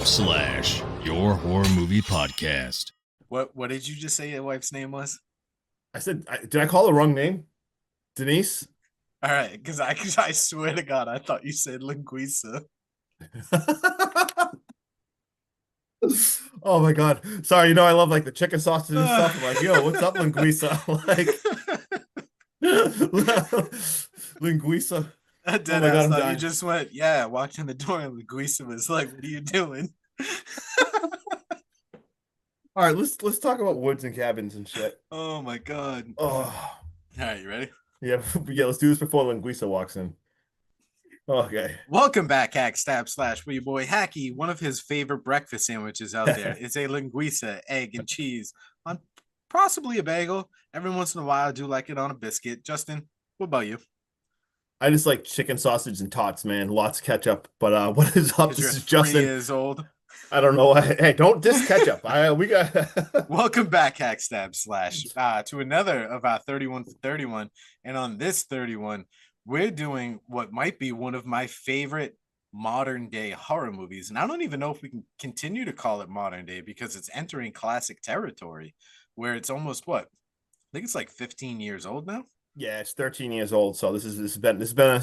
your horror movie podcast. What did you just say your wife's name was? I said, did I call the wrong name? Denise? All right, because I swear to God, I thought you said linguiça. Oh my God. Sorry, I love like the chicken sausage and stuff. I'm like, yo, what's up, linguiça? Linguiça. Dead my God, ass I'm thought you dying. just went, yeah, walking the door and linguiça was like, what are you doing? All right, let's talk about woods and cabins and shit. Oh my God. Oh, All right, you ready? yeah, let's do this before linguiça walks in. Okay. Welcome back, Hack Stab Slash Wee Boy Hacky. One of his favorite breakfast sandwiches out there is a linguiça, egg, and cheese on possibly a bagel. Every once in a while, I do like it on a biscuit. Justin, what about you? I just like chicken sausage and tots, man. Lots of ketchup. But what is up? Because This you're is 3 Justin. years old. I don't know. Hey, don't diss ketchup. We got Welcome back, Hack Stab Slash, to another of our 31 for 31. And on this 31, we're doing what might be one of my favorite modern day horror movies. And I don't even know if we can continue to call it modern day because it's entering classic territory where it's almost what? I think it's like 15 years old now. Yeah, it's 13 years old, so it's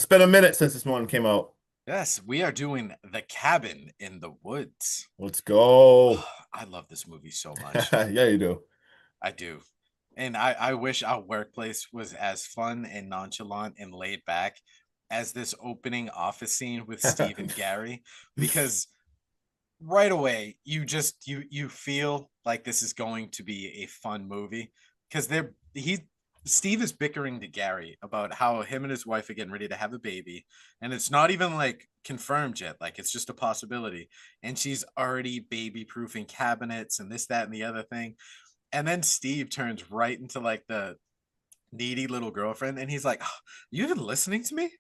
been a minute since this one came out. Yes, we are doing The Cabin in the Woods. Let's go. I love this movie so much. Yeah, you do. I do. And I wish our workplace was as fun and nonchalant and laid back as this opening office scene with Steve and Gary, because right away you feel like this is going to be a fun movie because Steve is bickering to Gary about how him and his wife are getting ready to have a baby, and it's not even like confirmed yet, like it's just a possibility, and she's already baby proofing cabinets and this, that, and the other thing. And then Steve turns right into like the needy little girlfriend, and he's like, oh, you even listening to me?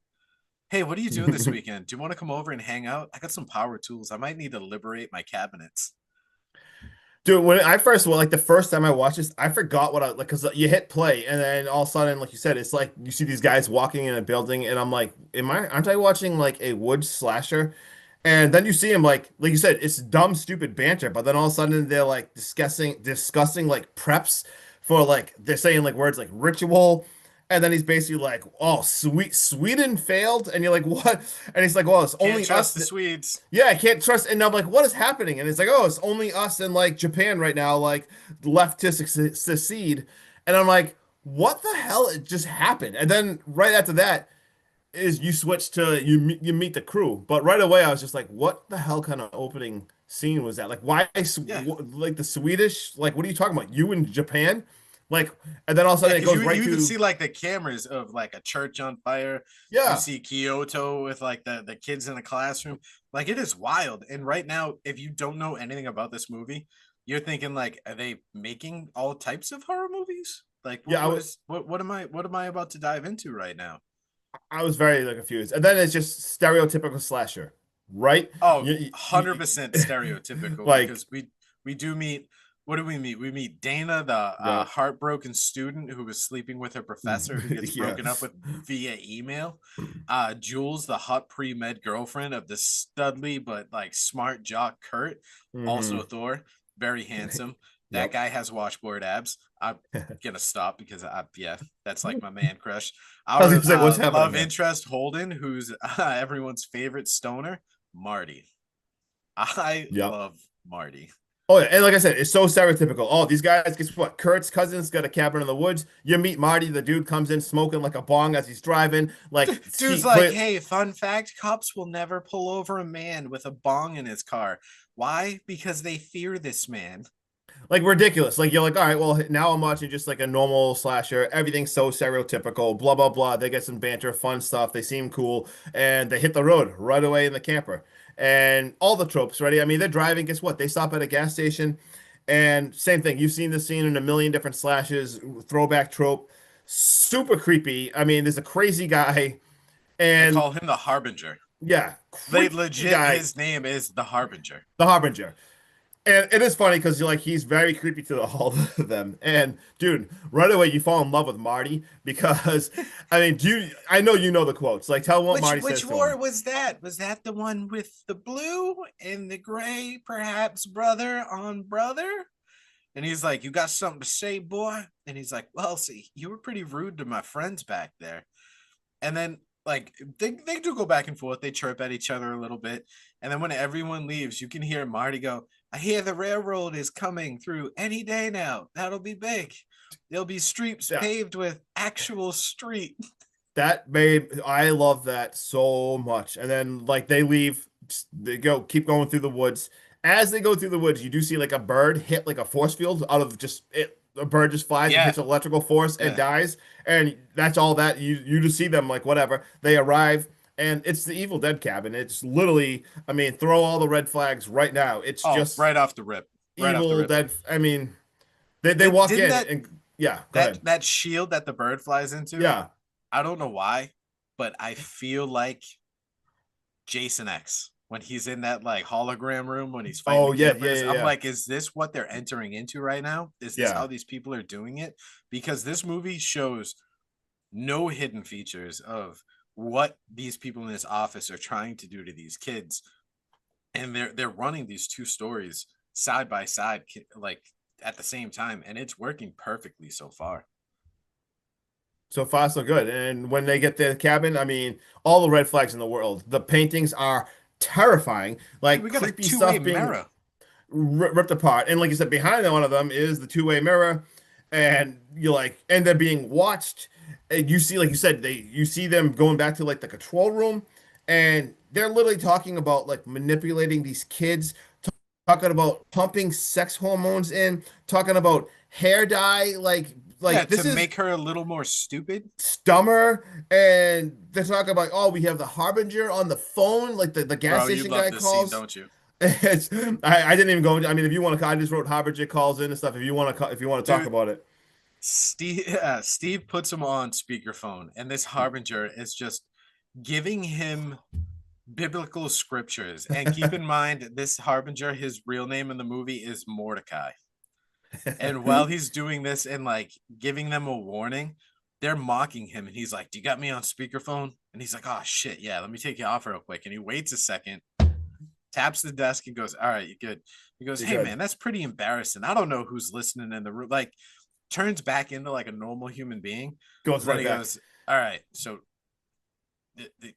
Hey, what are you doing this weekend? Do you want to come over and hang out? I got some power tools. I might need to liberate my cabinets. Dude, when I first, well, like the first time I watched this, I forgot what I like because you hit play and then all of a sudden, like you said, it's like you see these guys walking in a building, and I'm like, aren't I watching like a wood slasher? And then you see him like you said, it's dumb, stupid banter, but then all of a sudden they're like discussing like preps for like they're saying like words like ritual. And then he's basically like, "Oh, Sweden failed," and you're like, "What?" And he's like, "Well, it's Can't only trust us." the Swedes. Yeah, I can't trust. And I'm like, "What is happening?" And it's like, "Oh, it's only us and like Japan right now, like left to secede." And I'm like, "What the hell just happened?" And then right after that is you switch to you meet the crew. But right away, I was just like, "What the hell kind of opening scene was that? Like, why Yeah. like the Swedish? Like, what are you talking about? You in Japan?" Like, and then all of a Yeah, sudden it goes you right even to see like the cameras of like a church on fire. You yeah. see Kyoto with like the kids in the classroom. Like it is wild. And right now, if you don't know anything about this movie, you're thinking like, are they making all types of horror movies? Like Yeah, what am I about to dive into right now? I was very like confused. And then it's just stereotypical slasher, right? Oh, You, you, 100% stereotypical like, because we do meet. What do we meet? We meet Dana, the yeah, heartbroken student who was sleeping with her professor, who gets yeah. broken up with via email. Jules, the hot pre-med girlfriend of the studly but like smart jock Kurt, also Hmm. Thor, very handsome. That Yep. guy has washboard abs. I'm gonna stop because yeah, that's like my man crush. I was Our gonna say, what's happening love here? interest Holden, who's everyone's favorite stoner, Marty. I Yep. love Marty. Oh yeah, and like I said, it's so stereotypical. Oh, these guys, guess what? Kurt's cousin's got a cabin in the woods. You meet Marty, the dude comes in smoking like a bong as he's driving. Like Dude's he like, clear, hey, fun fact, cops will never pull over a man with a bong in his car. Why? Because they fear this man. like ridiculous. Like you're like, all right, well now I'm watching just like a normal slasher. Everything's so stereotypical. Blah blah blah. They get some banter, fun stuff. They seem cool, and they hit the road right away in the camper. And all the tropes, ready? I mean, they're driving. Guess what? They stop at a gas station, and same thing. You've seen this scene in a million different slashes. Throwback trope. Super creepy. I mean, there's a crazy guy, They and call him the Harbinger. yeah, They creepy legit, guy, his name is the Harbinger. the Harbinger. And it is funny because you're like he's very creepy to all of them. And dude, right away you fall in love with Marty because I mean, I know you know the quotes. Like tell him what Marty Which says to war him. was that? Was that the one with the blue and the gray, perhaps brother on brother? And he's like, "You got something to say, boy?" And he's like, "Well, see, you were pretty rude to my friends back there." And then like they do go back and forth. They chirp at each other a little bit. And then when everyone leaves, you can hear Marty go, "I hear the railroad is coming through any day now. That'll be big. There'll be streets Yeah, paved with actual street." that made I love that so much. And then like they leave, they keep going through the woods. As they go through the woods, you do see like a bird hit like a force field out of just it. A bird just flies and Yeah, hits electrical force and yeah. dies. And that's all that you just see them like whatever. They arrive and it's the Evil Dead cabin. It's literally, I mean, throw all the red flags right now. It's Oh, just right off the rip. Right off the Evil rip. Dead. I mean, they It walk didn't in that and yeah, go that ahead. that shield that the bird flies into. Yeah. I don't know why, but I feel like Jason X when he's in that like hologram room when he's fighting Oh the yeah, yeah, campers. yeah, I'm yeah. like, is this what they're entering into right now? Is this Yeah. how these people are doing it? Because this movie shows no hidden features of what these people in this office are trying to do to these kids, and they're running these two stories side by side, like at the same time, and it's working perfectly so far. So far, so good. And when they get to the cabin, I mean, all the red flags in the world. The paintings are terrifying, Dude, like we got a creepy two-way stuff being mirror. ripped apart. And like you said, behind one of them is the two-way mirror, and you like, and they're being watched. And you see, like you said, you see them going back to like the control room, and they're literally talking about like manipulating these kids, talking about pumping sex hormones in, talking about hair dye, Yeah, like to this is make her a little more stupid. Stummer, and they're talking about, oh, we have the Harbinger on the phone, like the gas Bro, you station love guy this scene, calls. don't you? It's, I didn't even go. I mean, if you want to, I just wrote Harbinger calls in and stuff. If you want to, if you want to talk Dude, about it, Steve puts him on speakerphone, and this harbinger is just giving him biblical scriptures. And keep in mind, this harbinger, his real name in the movie is Mordecai. And while he's doing this and like giving them a warning, they're mocking him. And he's like, "Do you got me on speakerphone?" And he's like, "Oh shit, yeah, let me take you off real quick." And he waits a second, taps the desk, and goes, "All right, you good?" He goes, you're "Hey good. man, that's pretty embarrassing. I don't know who's listening in the room." Like, turns back into like a normal human being. Goes And then right he back. goes, "All right, so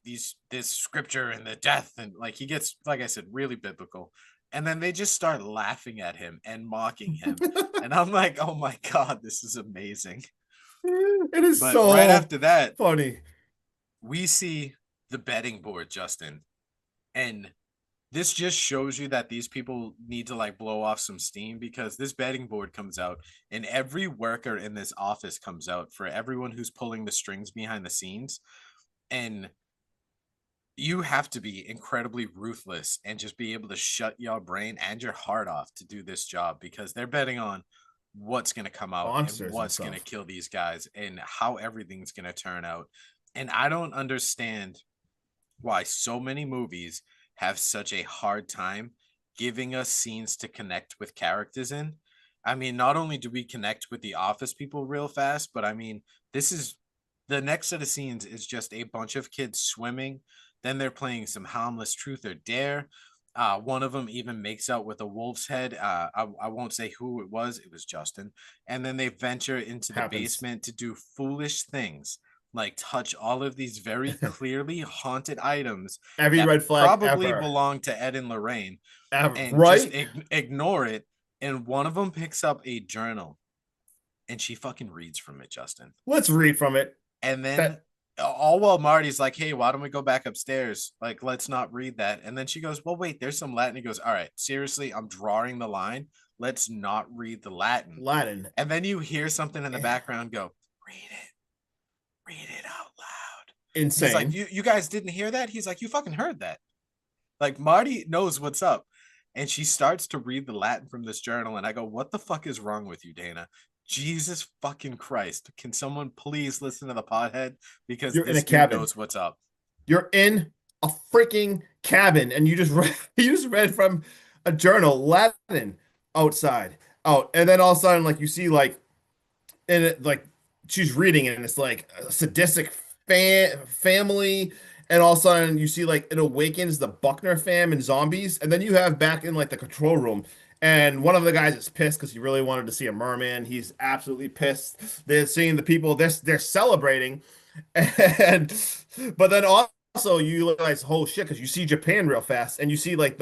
these this scripture and the death," and like he gets, like I said, really biblical. And then they just start laughing at him and mocking him. And I'm like, "Oh my god, this is amazing." It is But right so after that, funny. we see the betting board, Justin. And this just shows you that these people need to like blow off some steam, because this betting board comes out and every worker in this office comes out for everyone who's pulling the strings behind the scenes. And you have to be incredibly ruthless and just be able to shut your brain and your heart off to do this job, because they're betting on what's going to come out and Monsters and what's going to stuff. kill these guys and how everything's going to turn out. And I don't understand why so many movies have such a hard time giving us scenes to connect with characters in. I mean, not only do we connect with the office people real fast, but I mean, this is the next set of scenes is just a bunch of kids swimming. Then they're playing some harmless truth or dare. One of them even makes out with a wolf's head. I won't say who it was. It was Justin. And then they venture into the Happens. basement to do foolish things like touch all of these very clearly haunted items Every that red flag probably ever, belong to Ed and Lorraine, ever, and just right? ignore it. And one of them picks up a journal and she fucking reads from it, Justin. Let's read from it. And then That all while Marty's like, "Hey, why don't we go back upstairs? Like, let's not read that." And then she goes, "Well, wait, there's some Latin." He goes, "All right, seriously, I'm drawing the line. Let's not read the Latin." Latin, And then you hear something in the background go, "Read it. Read it out loud." He's like, insane. you guys didn't hear that?" He's like, "You fucking heard that." Like, Marty knows what's up. And she starts to read the Latin from this journal. And I go, "What the fuck is wrong with you, Dana? Jesus fucking Christ. Can someone please listen to the pothead? Because You're in a this dude cabin. knows what's up." You're in a freaking cabin, and you just read, you just read from a journal, Latin, outside, out, and then all of a sudden, like you see, like and it like she's reading it, and it's like a sadistic family, and all of a sudden you see like it awakens the Buckner fam and zombies, and then you have back in like the control room. And one of the guys is pissed because he really wanted to see a merman. He's absolutely pissed. They're seeing the people. They're celebrating, and but then also you realize, oh shit, because you see Japan real fast, and you see like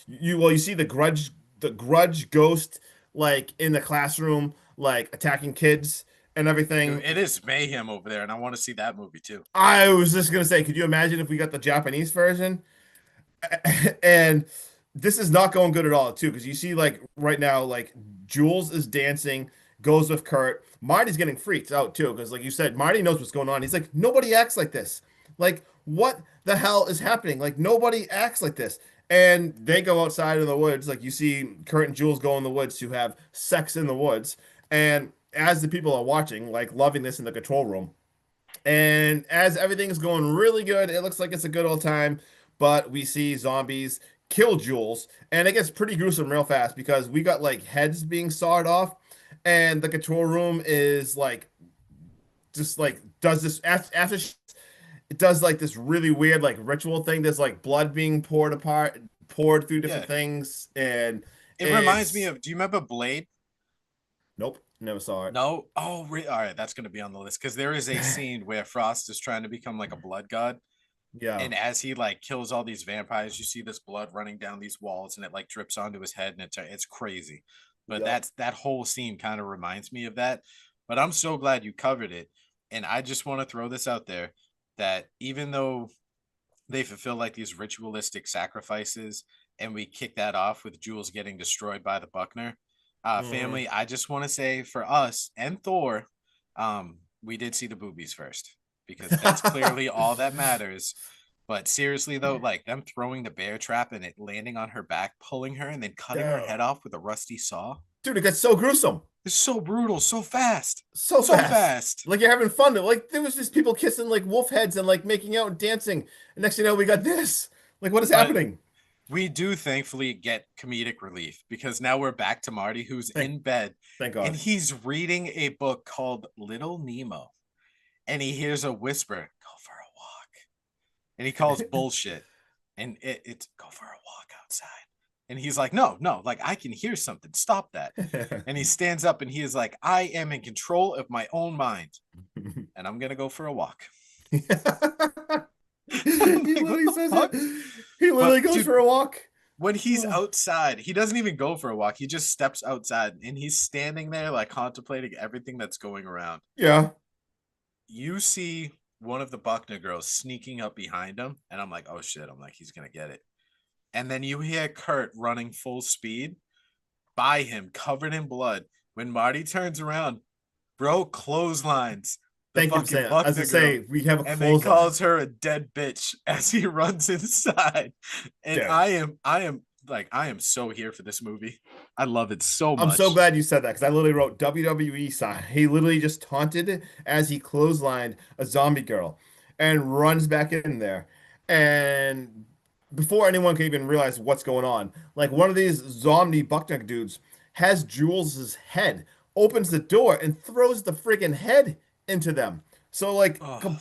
you see the grudge ghost like in the classroom, like attacking kids and Dude, everything. it is mayhem over there, and I want to see that movie too. I was just gonna say, could you imagine if we got the Japanese version? And this is not going good at all, too, because you see, like right now, like Jules is dancing, goes with Kurt. Marty's getting freaked out too, because like you said, Marty knows what's going on. He's like, nobody acts like this. Like, what the hell is happening? Like, nobody acts like this. And they go outside in the woods. Like you see Kurt and Jules go in the woods to have sex in the woods. And as the people are watching, like loving this in the control room, and as everything's going really good, it looks like it's a good old time. But we see zombies kill Jules, and it gets pretty gruesome real fast because we got like heads being sawed off, and the control room is like just like does this after it does like this really weird like ritual thing. There's like blood being poured through different Yeah, things, and it reminds me it's of. Do you remember Blade? nope, never saw it. No. Oh, all right. That's gonna be on the list because there is a scene where Frost is trying to become like a blood god, Yeah, and as he like kills all these vampires, you see this blood running down these walls, and it like drips onto his head, and it's crazy. But yep. that whole scene kind of reminds me of that. But I'm so glad you covered it, and I just want to throw this out there that even though they fulfill like these ritualistic sacrifices, and we kick that off with Jules getting destroyed by the Buckner Mhm. family. I just want to say for us and Thor, we did see the boobies first because that's clearly all that matters. But seriously though, like them throwing the bear trap and it landing on her back, pulling her, and then cutting her head off with a rusty saw. Dude, it gets so gruesome. It's so brutal, so fast, So so fast. fast. Like you're having fun. Like there was just people kissing like wolf heads and like making out and dancing. And next thing you know, we got this. Like what is But happening? we do thankfully get comedic relief because now we're back to Marty, who's Thank in bed thank and God. he's reading a book called Little Nemo. And he hears a whisper, "Go for a walk." And he calls bullshit. And it's go for a walk outside. And he's like, "No, no, like I can hear something. Stop that." And he stands up and he is like, "I am in control of my own mind. And I'm going to go for a walk." He I'm like, "What literally the says it. fuck?" He literally But goes dude, for a walk. when he's Oh, outside, he doesn't even go for a walk. He just steps outside and he's standing there, like contemplating everything that's going around. yeah. You see one of the Buckner girls sneaking up behind him, and I'm like, oh shit, I'm like, he's gonna get it. And then you hear Kurt running full speed by him, covered in blood. When Marty turns around, bro clotheslines the Thank you for fucking saying. As I Buckner girl say, we have a and then clothesline. calls her a dead bitch as he runs inside. And Dude. I am so here for this movie. I love it so I'm so much. glad you said that because I literally wrote WWE sign. He literally just taunted as he clotheslined a zombie girl and runs back in there. And before anyone can even realize what's going on, like one of these zombie Buckner dudes has Jules's head, opens the door and throws the friggin' head into them. So like Oh,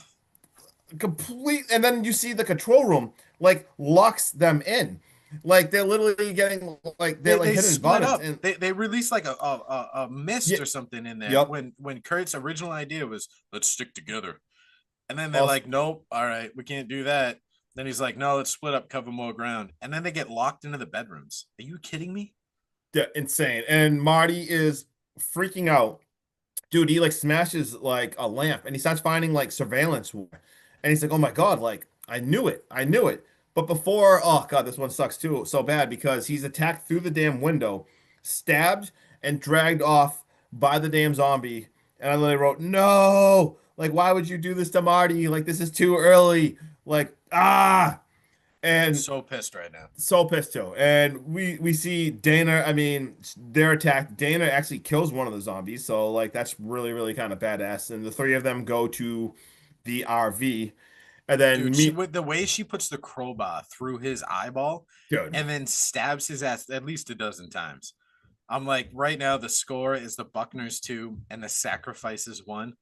complete, and then you see the control room like locks them in. Like they're literally getting like they're like they hidden split environments up. and They released like a mist yeah, or something in there yep. when Kurt's original idea was let's stick together, and then they're Also, like, nope, all right, we can't do that. Then he's like, no, let's split up, cover more ground, and then they get locked into the bedrooms. Are you kidding me? yeah, insane. And Marty is freaking out. Dude, he like smashes like a lamp and he starts finding like surveillance. And he's like, oh my God, like I knew it. I knew it. But before, oh God, this one sucks too, so bad because he's attacked through the damn window, stabbed and dragged off by the damn zombie. And I literally wrote, no, like, why would you do this to Marty? Like, this is too early. Like, ah. And So pissed right now. so pissed too. And we see Dana, I mean, they're attacked. Dana actually kills one of the zombies, so like that's really, really kind of badass. And the three of them go to the RV. And then Dude, me, with the way she puts the crowbar through his eyeball dude, and then stabs his ass at least a dozen times. I'm like, right now the score is the Buckners 2 and the Sacrifices 1.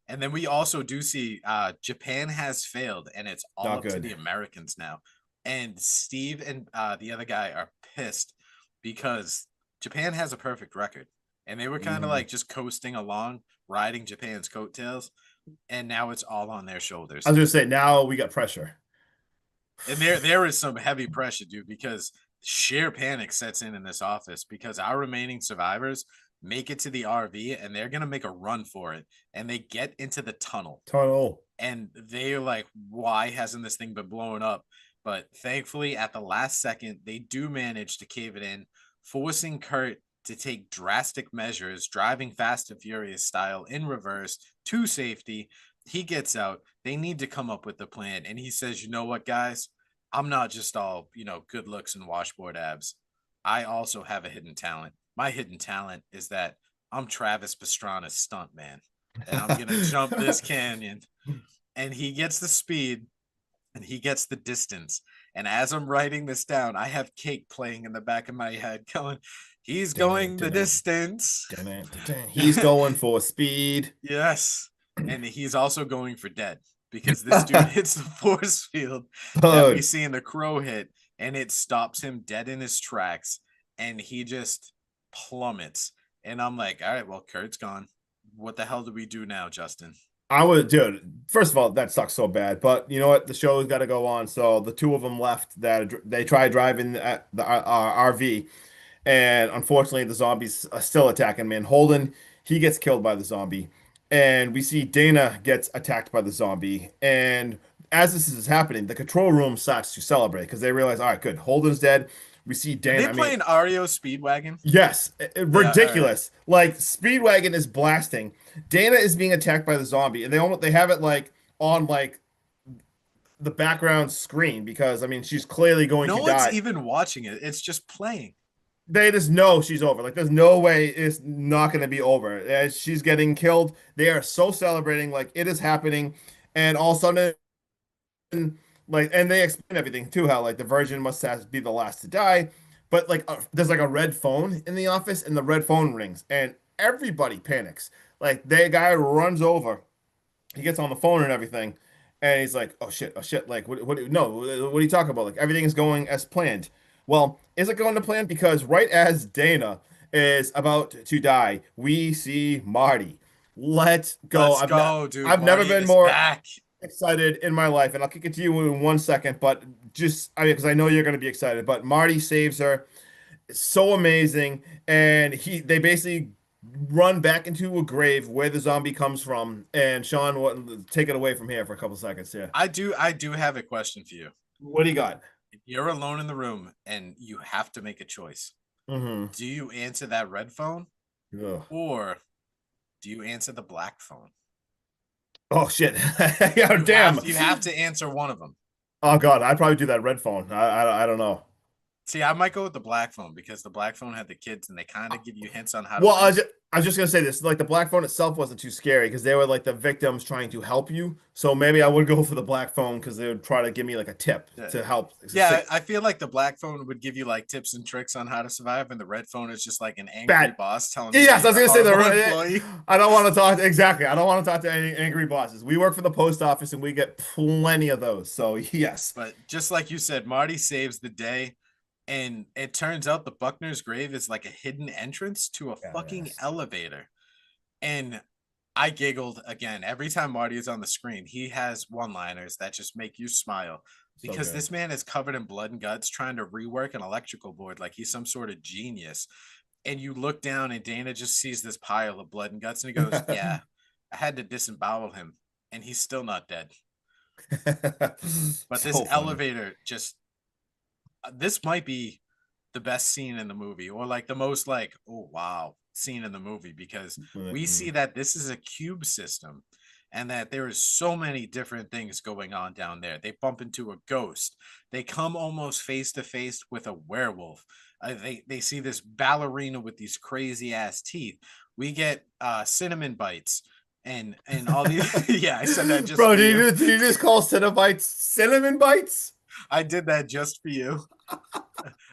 And then we also do see Japan has failed and it's all not up to good. the Americans now. And Steve and the other guy are pissed because Japan has a perfect record. And they were kind of Mhm. like just coasting along, riding Japan's coattails. And now it's all on their I shoulders. was gonna say now we got pressure. And there is some heavy pressure, dude, because sheer panic sets in this office because our remaining survivors make it to the RV and they're gonna make a run for it, and they get into the tunnel, Tunnel. and they're like, "Why hasn't this thing been blown up?" But thankfully, at the last second, they do manage to cave it in, forcing Kurt to take drastic measures, driving Fast and Furious style in reverse to safety. He gets out. They need to come up with the plan. And he says, you know what, guys? I'm not just all, good looks and washboard abs. I also have a hidden talent. My hidden talent is that I'm Travis Pastrana's stunt man. And I'm going to jump this canyon. And he gets the speed and he gets the distance. And as I'm writing this down, I have Cake playing in the back of my head going, he's going the distance. He's going for speed. Yes. And he's also going for dead because this dude hits the force field that we Dude, see in the Crow hit and it stops him dead in his tracks and he just plummets. And I'm like, all right, well, Kurt's gone. What the hell do we do now, Justin? I would, dude. First of all, that sucks so bad. But you know what? The show's got to go on. So the two of them left. That they tried driving at the RV, and unfortunately, the zombies are still attacking. Man, Holden, he gets killed by the zombie, and we see Dana gets attacked by the zombie. And as this is happening, the control room starts to celebrate because they realize, all right, good, Holden's dead. We see Are Dana. they I mean, playing REO Speedwagon? yes, Yeah, all right. ridiculous. Like Speedwagon is blasting. Dana is being attacked by the zombie, and they have it like on like the background screen because I mean she's clearly going No to one's die. even watching it. It's just playing. They just know she's over. Like there's no way it's not going to be over. As she's getting killed, they are so celebrating like it is happening, and all of a sudden like and they explain everything too how like the virgin must have be the last to die, but like there's like a red phone in the office and the red phone rings and everybody panics. Like the guy runs over, he gets on the phone and everything, and he's like, oh shit, like no, what are you talking about? Like everything is going as planned. Well, is it going to plan? Because right as Dana is about to die, we see Marty. Let's go. Let's go, dude. I've never Marty been is more back. excited in my life, and I'll kick it to you in 1 second, but just I mean, because I know you're going to be excited. But Marty saves her. It's so amazing, and they basically run back into a grave where the zombie comes from. And Sean, take it away from here for a couple seconds. Yeah, I do have a question for you. what do you got? If you're alone in the room and you have to make a choice, Mm-hmm. do you answer that red phone Ugh. or do you answer the black phone? Oh shit! Yeah, You damn. have to answer one of them. Oh god, I'd probably do that red phone. I don't know. See, I might go with the black phone because the black phone had the kids and they kind of give you hints on how to Well, win. I was just gonna say this. Like the black phone itself wasn't too scary because they were like the victims trying to help you. So maybe I would go for the black phone because they would try to give me like a tip Yeah. to help. Yeah, I feel like the black phone would give you like tips and tricks on how to survive, and the red phone is just like an angry Bad. boss telling you Yes, that I was you're a gonna say horrible the. employee. I don't want to talk exactly. I don't want to talk to any angry bosses. We work for the post office and we get plenty of those. So yes. But just like you said, Marty saves the day. And it turns out the Buckner's grave is like a hidden entrance to a fucking Yes. elevator. And I giggled again. Every time Marty is on the screen, he has one-liners that just make you smile So because good. this man is covered in blood and guts trying to rework an electrical board like he's some sort of genius. And you look down and Dana just sees this pile of blood and guts and he goes, yeah, I had to disembowel him and he's still not dead. But this So funny. elevator just this might be the best scene in the movie or like the most like oh wow scene in the movie because we see Mm. that this is a cube system and that there is so many different things going on down there. They bump into a ghost, they come almost face to face with a werewolf, they see this ballerina with these crazy ass teeth, we get cinnamon bites, and all these. Yeah, I said that just Bro, for you. did you just call Cinnabites cinnamon bites? I did that just for you.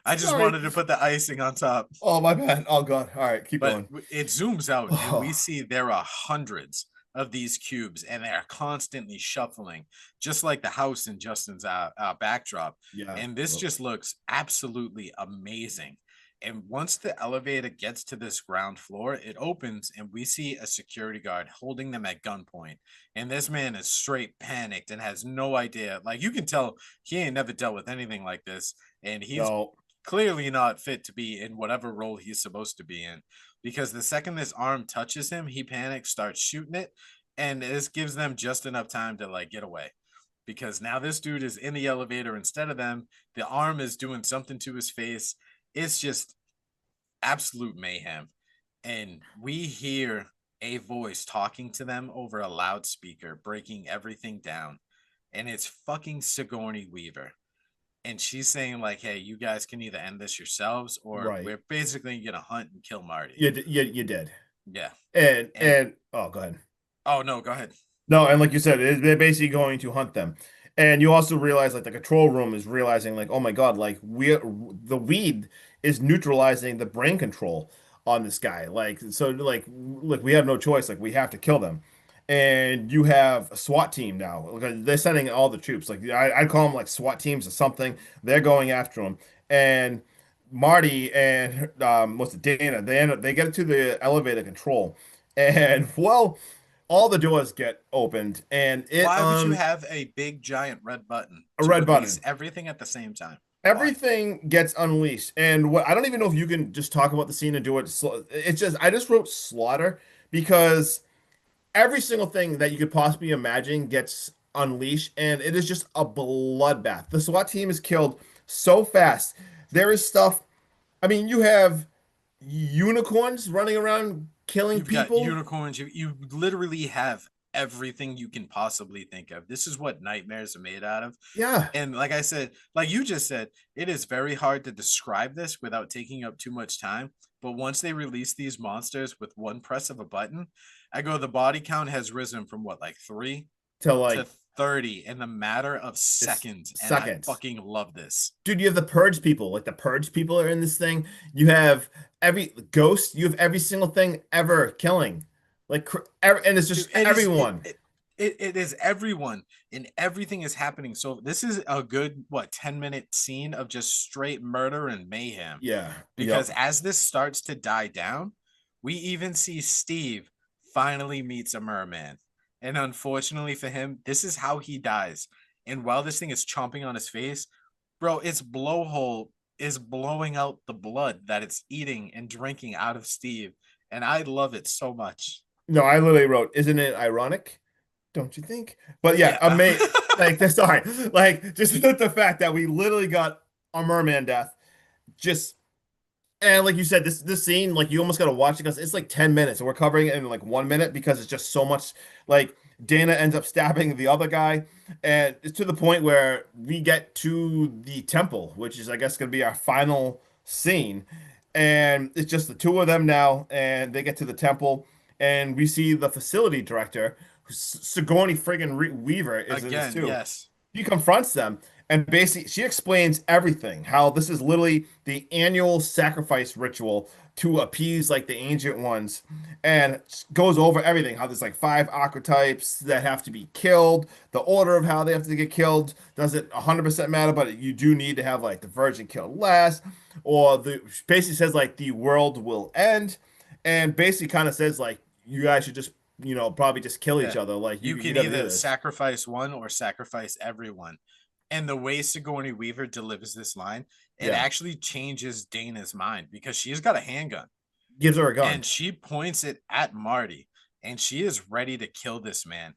I just Sorry. wanted to put the icing on top. Oh, my bad. Oh, God. All right, keep But going. it zooms out and we Oh, see there are hundreds of these cubes and they are constantly shuffling, just like the house in Justin's backdrop. yeah. And this Oh, just looks absolutely amazing. And once the elevator gets to this ground floor, it opens and we see a security guard holding them at gunpoint. And this man is straight panicked and has no idea. Like you can tell he ain't never dealt with anything like this. And he's no. clearly not fit to be in whatever role he's supposed to be in because the second this arm touches him, he panics, starts shooting it, and this gives them just enough time to like get away. Because now this dude is in the elevator instead of them. The arm is doing something to his face. It's just absolute mayhem. And we hear a voice talking to them over a loudspeaker, breaking everything down. And it's fucking Sigourney Weaver, and she's saying like, "Hey, you guys can either end this yourselves, or Right. we're basically gonna hunt and kill Marty." You did. Yeah, and And oh, go ahead. oh no, go ahead. No, and like you said, they're basically going to hunt them. And you also realize like the control room is realizing like, oh my God, like the weed is neutralizing the brain control on this guy. Like so like we have no choice. Like we have to kill them. And you have a SWAT team now. They're sending all the troops. Like I'd call them like SWAT teams or something. They're going after them. And Marty and what's it, Dana, they get to the elevator control. And well, all the doors get opened and it Why would you have a big giant red button a to red release button. everything at the same time? Why? Everything gets unleashed. And what I don't even know if you can just talk about the scene and do it. It's just I just wrote slaughter because every single thing that you could possibly imagine gets unleashed, and it is just a bloodbath. The SWAT team is killed so fast. There is stuff. I mean, you have unicorns running around killing You've got people. unicorns. You literally have everything you can possibly think of. This is what nightmares are made out of. Yeah, And like I said, like you just said, it is very hard to describe this without taking up too much time. But once they release these monsters with one press of a button, I go, the body count has risen from what, like three to to like 30 in the matter of it's seconds. And I seconds. fucking love this. Dude, you have the purge people. Like the purge people are in this thing. You have every ghost. You have every single thing ever killing. And it's Dude, just everyone. it is everyone and everything is happening. So this is a good, what, 10-minute scene of just straight murder and mayhem. Yeah. Because Yep. as this starts to die down, we even see Steve finally meets a merman. And unfortunately for him, this is how he dies. And while this thing is chomping on his face, bro, its blowhole is blowing out the blood that it's eating and drinking out of Steve. And I love it so much. No, I literally wrote, isn't it ironic? Don't you think? But yeah, Yeah. like sorry. Like just the fact that we literally got a merman death. Just And like you said, this scene, like you almost gotta watch it because it's like 10 minutes and we're covering it in like 1 minute because it's just so much. Like Dana ends up stabbing the other guy, and it's to the point where we get to the temple, which is I guess gonna be our final scene. And it's just the two of them now, and they get to the temple, and we see the facility director, Sigourney friggin' Weaver, is in this Again, too. yes. She confronts them and basically she explains everything, how this is literally the annual sacrifice ritual to appease like the ancient ones, and goes over everything, how there's like five archetypes that have to be killed, the order of how they have to get killed doesn't 100% matter, but you do need to have like the virgin killed last, or the basically says like the world will end, and basically kind of says like you guys should just probably just kill each Yeah. other, like You you can gotta do either this. sacrifice one or sacrifice everyone. And the way Sigourney Weaver delivers this line, it Yeah, actually changes Dana's mind because she's got a handgun gives her a gun. and she points it at Marty and she is ready to kill this man.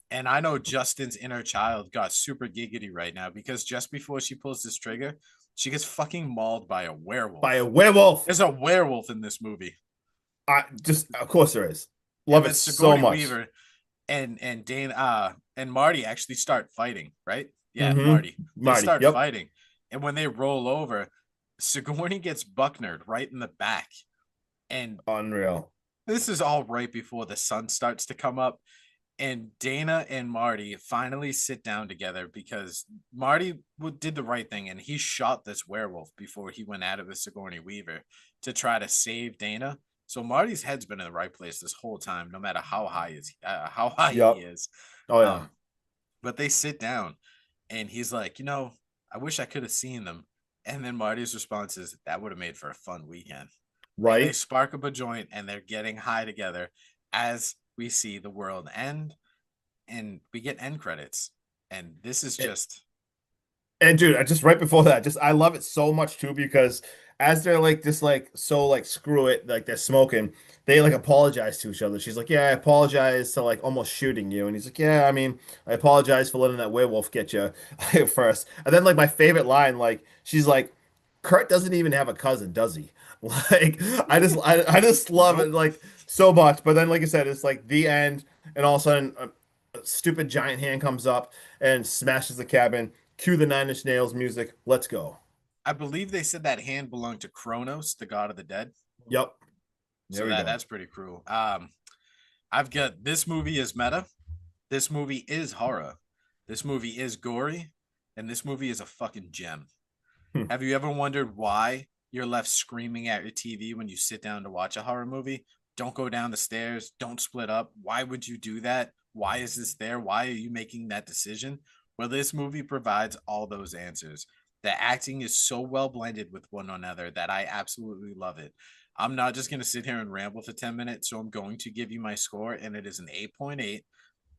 And I know Justin's inner child got super giggity right now because just before she pulls this trigger, she gets fucking mauled by a By a werewolf. werewolf. There's a werewolf in this movie. I just, of course there is. And Love then it so Sigourney much. Weaver and Dane and Marty actually start fighting, right? Yeah, Mm-hmm. Marty. They Marty. start Yep. fighting. And when they roll over, Sigourney gets Bucknered right in the back. And Unreal. this is all right before the sun starts to come up, and Dana and Marty finally sit down together because Marty did the right thing and he shot this werewolf before he went at it with Sigourney Weaver to try to save Dana. So Marty's head's been in the right place this whole time, no matter how high he Yep. is. Oh yeah. Um, but they sit down, and he's like, I wish I could have seen them. And then Marty's response is, that would have made for a fun weekend. And they Right. spark up a joint and they're getting high together as we see the world end, and we get end credits. And this is just And dude, I just right before that, just I love it so much too because as they're like just like so like screw it, like they're smoking, they like apologize to each other. She's like, "Yeah, I apologize to like almost shooting you," and he's like, "Yeah, I mean, I apologize for letting that werewolf get you first." And then like my favorite line, like she's like, "Kurt doesn't even have a cousin, does he?" Like I just love it nope. like so much. But then like I said, it's like the end, and all of a sudden a stupid giant hand comes up and smashes the cabin. Cue the Nine Inch Nails music. Let's go. I believe they said that hand belonged to Kronos, the god of the dead. Yep. There So we go. that's pretty cruel. I've got this movie is meta. This movie is horror. This movie is gory, and this movie is a fucking gem. Hmm. Have you ever wondered why you're left screaming at your TV when you sit down to watch a horror movie? Don't go down the stairs. Don't split up. Why would you do that? Why is this there? Why are you making that decision? Well, this movie provides all those answers. The acting is so well blended with one another that I absolutely love it. I'm not just going to sit here and ramble for 10 minutes, so I'm going to give you my score, and it is an 8.8.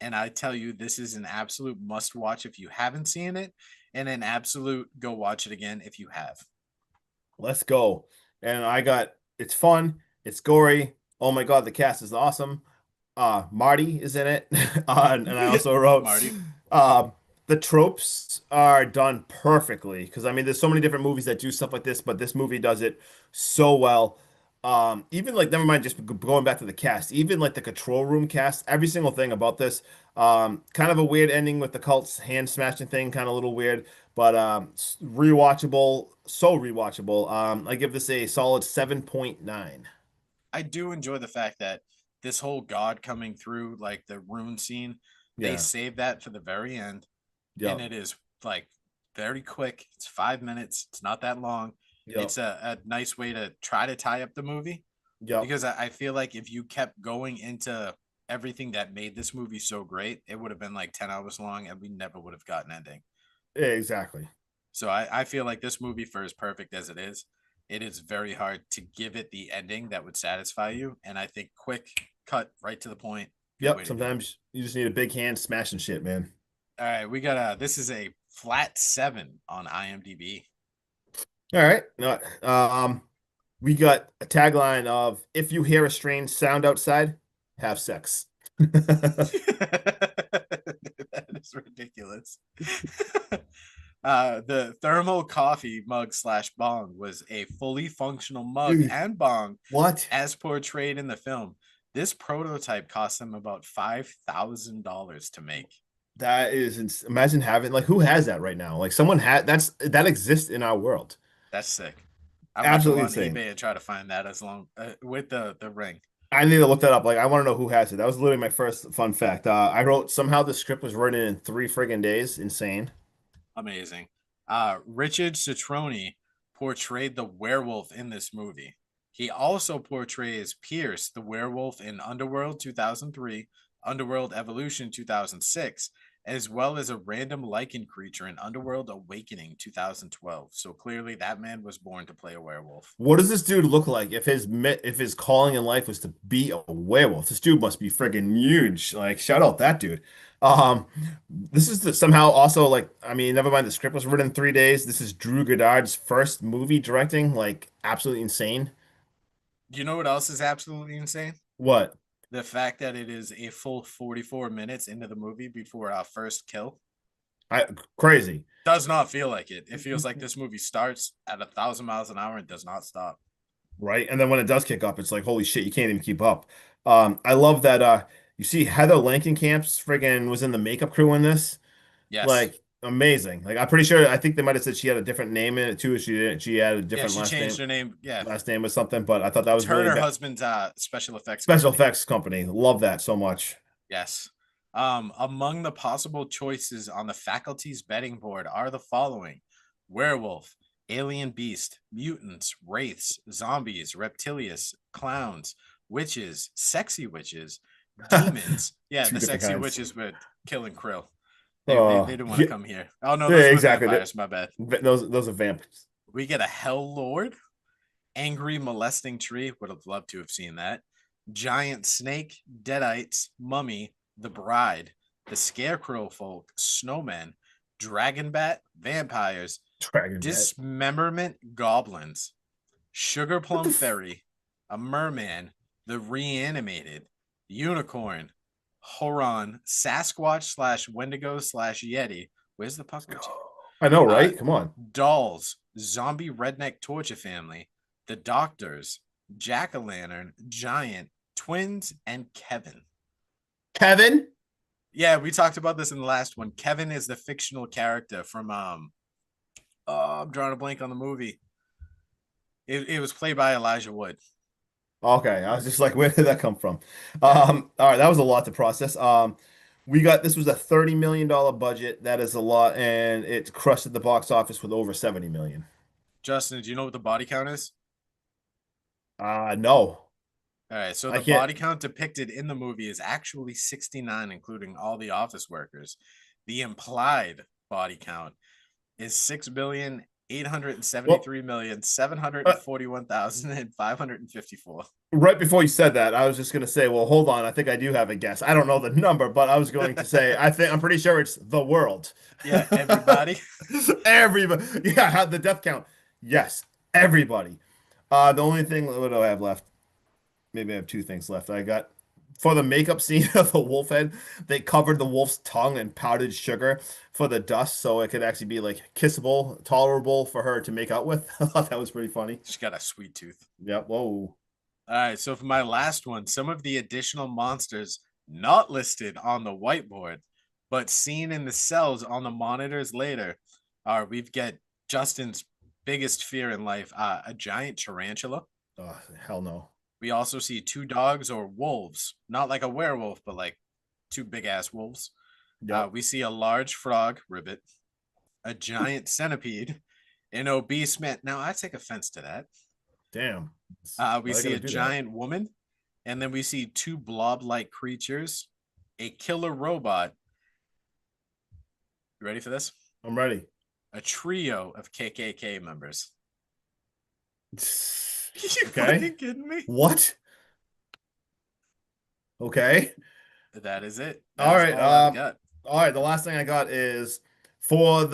And I tell you, this is an absolute must watch if you haven't seen it, and an absolute go watch it again if you have. Let's go. And I got it's fun, it's gory. Oh my God, the cast is awesome. Marty is in it. And I also wrote Marty, uh the tropes are done perfectly because I mean there's so many different movies that do stuff like this, but this movie does it so well. Even like never mind just going back to the cast, even like the control room cast, every single thing about this. Kind of a weird ending with the cult's hand smashing thing, kind of a little weird, but rewatchable, so rewatchable. I give this a solid 7.9. I do enjoy the fact that this whole god coming through, like the rune scene, they Yeah. save that for the very end, and Yep. it is like very quick. It's 5 minutes. It's not that long. Yep. It's a nice way to try to tie up the movie Yep. because I feel like if you kept going into everything that made this movie so great, it would have been like 10 hours long and we never would have gotten ending. Exactly. So I feel like this movie, for as perfect as it is very hard to give it the ending that would satisfy you. And I think quick, cut, right to the point, good way Yep. to do it. Sometimes you just need a big hand smashing shit, man. All right, we got this is a flat 7 on IMDb. All right. No, we got a tagline of if you hear a strange sound outside, have sex. That is ridiculous. The thermal coffee mug slash bong was a fully functional mug Dude, and bong what? as portrayed in the film. This prototype cost them about $5,000 to make. That is imagine having like who has that right now? Like someone had that exists in our world. That's sick. I'm about to go Absolutely on insane. eBay and try to find that as long with the ring. I need to look that up. Like I want to know who has it. That was literally my first fun fact. I wrote somehow the script was written in 3 friggin' days. Insane. Amazing. Richard Citroni portrayed the werewolf in this movie. He also portrays Pierce, the werewolf in Underworld 2003, Underworld Evolution 2006, as well as a random lichen creature in Underworld Awakening 2012. So clearly that man was born to play a werewolf. What does this dude look like if his calling in life was to be a werewolf? This dude must be friggin' huge. Like shout out that dude. This is somehow also like I mean, never mind the script was written in 3 days. This is Drew Goddard's first movie directing. Like absolutely insane. You know what else is absolutely insane? What? The fact that it is a full 44 minutes into the movie before our first kill I crazy. does not feel like it. It feels like this movie starts at 1,000 miles an hour and does not stop. Right? And then when it does kick up, it's like, holy shit, you can't even keep up. I love that you see Heather Langenkamp's friggin' was in the makeup crew in this. Yes. Like, amazing. Like I'm pretty sure I think they might have said she had a different name in it too. She didn't. She had a Yeah, different she changed her name. Yeah, last name or something. But I thought that it's was her and really her bad. husband's special effects Special company. effects company. Love that so much. Yes. Among the possible choices on the faculty's betting board are the following: werewolf, alien beast, mutants, wraiths, zombies, reptilians, clowns, witches, sexy witches, demons. Yeah, Two the different sexy kinds. witches were killing Krill. They Oh, didn't want to yeah, come here. Oh no, yeah, those were exactly. vampires. My bad. Those are vampires. We get a hell lord, angry molesting tree. Would have loved to have seen that. Giant snake, deadites, mummy, the bride, the scarecrow folk, snowmen, dragon bat, vampires, Dragon Bat. dismemberment goblins, sugar What the plum fairy, a merman, the reanimated, unicorn, Horon, Sasquatch slash Wendigo slash Yeti. Where's the Puckwitchy? I know, Uh, right? Come on. Dolls, zombie redneck torture family, the doctors, jack o' lantern, giant, twins, and Kevin. Kevin? Yeah, we talked about this in the last one. Kevin is the fictional character from oh, I'm drawing a blank on the movie. It was played by Elijah Wood. Okay, I was just like, where did that come from? Yeah. All right, that was a lot to process. We got this was a $30 million budget. That is a lot, and it crushed at the box office with over 70 million. Justin, do you know what the body count is? No, All right, so I the can't. body count depicted in the movie is actually 69, including all the office workers. The implied body count is 6,873,741,554. Well, right before you said that, I was just gonna say, well, hold on. I think I do have a guess. I don't know the number, but I was going to say, I'm pretty sure it's the world. Yeah, everybody. Everybody. Yeah, the death count. Yes, everybody. The only thing, what do I have left? Maybe I have two things left. I got for the makeup scene of the wolf head, they covered the wolf's tongue in powdered sugar for the dust, so it could actually be like kissable, tolerable for her to make out with. I thought that was pretty funny. She's got a sweet tooth. Yep. Whoa. All right, so for my last one, some of the additional monsters not listed on the whiteboard, but seen in the cells on the monitors later are we've got Justin's biggest fear in life, a giant tarantula. Oh, hell no. We also see two dogs or wolves, not like a werewolf, but like two big ass wolves. Yep. We see a large frog, ribbit, a giant centipede, an obese man. Now, I take offense to that. Damn. We Why they see gotta a do that? giant woman, and then we see two blob-like creatures, a killer robot. You ready for this? I'm ready. A trio of KKK members. You Okay. fucking kidding me? What? Okay. That is it. All That's right. all I've got. All right. The last thing I got is for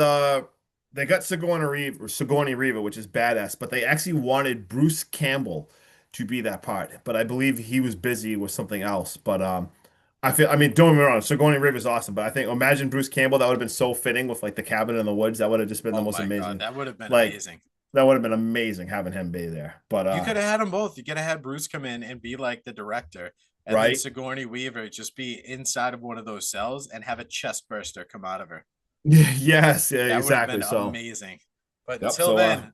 they got Sigourney Weaver, which is badass, but they actually wanted Bruce Campbell to be that part, but I believe he was busy with something else. But I mean, don't get me wrong, Sigourney Weaver is awesome, but I think imagine Bruce Campbell, that would have been so fitting with like the cabin in the woods. That would have just been the Oh most my god, amazing. that would have been Like amazing. that would have been amazing having him be there. But You could have had them both. You could have had Bruce come in and be like the director, and then right? Sigourney Weaver just be inside of one of those cells and have a chest burster come out of her. Yes, yeah, That would have exactly. been So amazing. But yep. until So then,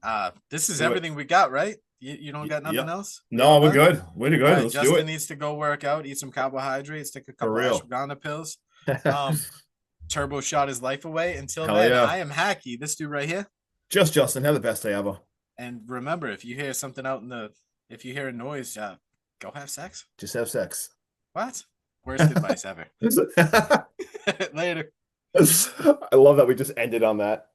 this is do it. everything we got, right? You don't got nothing Yep. else? We No, all we're done? good. We're good. All right, Let's do Justin it. needs to go work out, eat some carbohydrates, take a For couple real. ashwagandha pills. Turbo shot his life away. Until Hell then, yeah. I am Hacky, this dude right here. Just Justin, have the best day ever. And remember, if you hear something out in the, if you hear a noise, go have sex. Just have sex. What? Worst advice ever. Later. I love that we just ended on that.